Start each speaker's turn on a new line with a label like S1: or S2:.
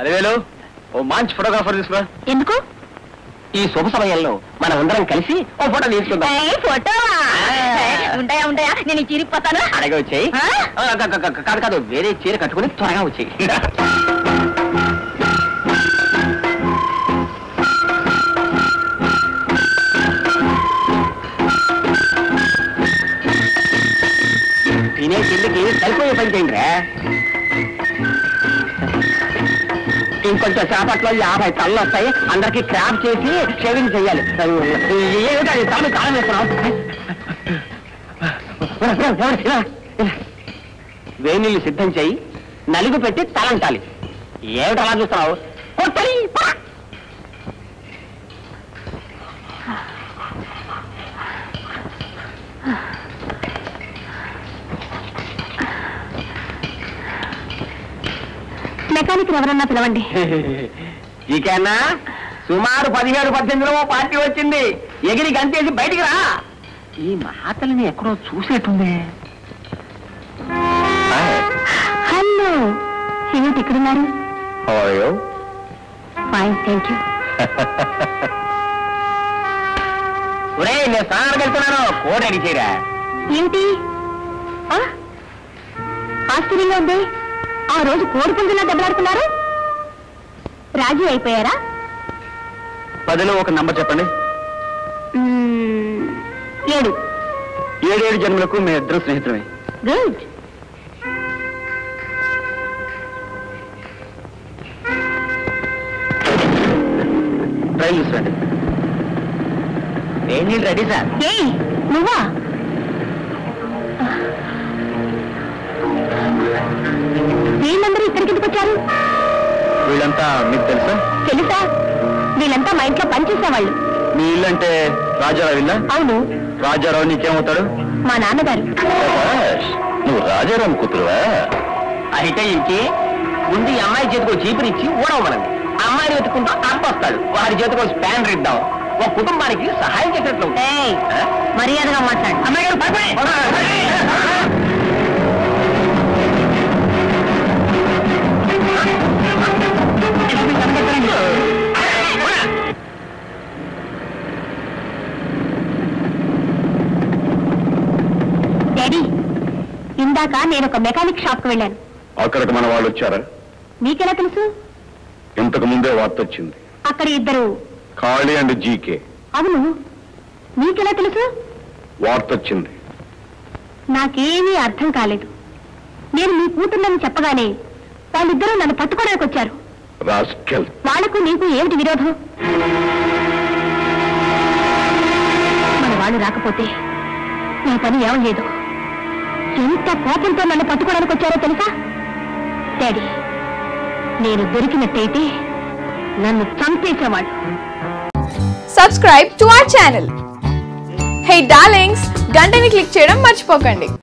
S1: అదేవేలు ఓ మంచి ఫోటోగ్రాఫర్ తీసుకురా.
S2: ఎందుకు?
S1: ఈ శుభ సమయంలో మనం అందరం కలిసి ఓ ఫోటో తీసుకుందాం.
S2: ఫోటో ఉంటాయా ఉంటాయా? నేను చీరిపోతాను.
S1: అలాగే వచ్చాయి. కాదు కాదు, వేరే చీర కట్టుకుని త్వరగా వచ్చాయి. తినే తిండికి సరిపోయే పని చేయండి రా. ఇంకొంచెం చేపట్లో 50 తలలు వస్తాయి. అందరికి క్రాప్ చేసి షేవింగ్ చెయ్యాలి. ఏమిటది తల కాలం వేస్తున్నావు? వేణీళ్ళు సిద్ధం చెయ్యి, నలుగు పెట్టి తలంటాలి. ఏమిటి అలా చూస్తున్నావు? కొట్టలి.
S2: మెకానిక్ ఎవరన్నా పిలవండి.
S1: ఇకన్నా సుమారు 17-18లో పార్టీ వచ్చింది. ఎగిరి గంతేసి బయటికి రా. ఈ మాటలని ఎక్కడో చూసేట్టుంది.
S2: హలో, ఏమిటి ఇక్కడున్నారు? Fine, thank you.
S1: ఒరే, నేను స్నానానికి వెళ్తున్నాను. కోట్ రెడీ చేయరా.
S2: ఏమిటి ఆశ్చర్యంగా ఉంది. ఆ రోజు కోడి పుంజులా దెబ్బలాడుకున్నారు. రాజీ అయిపోయారా?
S1: 10లో ఒక నంబర్ చెప్పండి.
S2: 7.
S1: 7 జన్మలకు మేమిద్దరం స్నేహితులమే.
S2: గుడ్.
S1: ట్రైల్ చూసుకోండి. ఏం నీళ్ళు రెడీ సార్.
S2: నువ్వా? వీళ్ళందరూ ఇక్కడికి ఎందుకు వచ్చారు?
S1: వీళ్ళంతా మీకు తెలుసా?
S2: తెలుసా, వీళ్ళంతా మా ఇంట్లో పనిచేసేవాళ్ళు.
S1: మీ ఇల్లు అంటే రాజారావు ఇల్లా?
S2: అవును.
S1: రాజారావు నీకేమవుతాడు?
S2: మా నాన్నగారు.
S1: నువ్వు రాజారావు కూతురువా? అయితే ఇంకే ముందు ఈ అమ్మాయి చేతికి చీపురిచ్చి ఊడవమనండి. అమ్మాయిని వెతుకుంటూ అప్ప వస్తాడు. వారి చేతికి స్పాన్ ఇద్దాం. ఒక కుటుంబానికి సహాయం చేసేట్లు.
S2: మర్యాదగా మాట్లాడు.
S1: అమ్మాయి గారు
S2: డాడీ, ఇందాక నేను ఒక మెకానిక్ షాప్ కు వెళ్ళాను.
S3: అక్కడికి మన వాళ్ళు వచ్చారా?
S2: మీకెలా తెలుసు?
S3: ఇంతకు ముందే వార్త వచ్చింది.
S2: అక్కడ ఇద్దరు
S3: ఖాళీ అండ్ జీకే.
S2: అవును, మీకెలా తెలుసు?
S3: వార్త వచ్చింది.
S2: నాకేమీ అర్థం కాలేదు. నేను మీ కూతుర్నని చెప్పగానే వాళ్ళిద్దరూ నన్ను పట్టుకోవడానికి వచ్చారు.
S3: రాస్కెల్.
S2: వాళ్లకు నీకు ఏమిటి విరోధం? మన వాళ్ళు రాకపోతే నా పని ఏమయ్యేదో. ఎంత కోపంతో నన్ను పట్టుకోవడానికి వచ్చారో తెలుసా? డాడీ, నేను దొరికినట్టయితే నన్ను చంపేసేవాడు.
S4: Subscribe to our channel. Hey darlings, గంటని click చేయడం మర్చిపోకండి.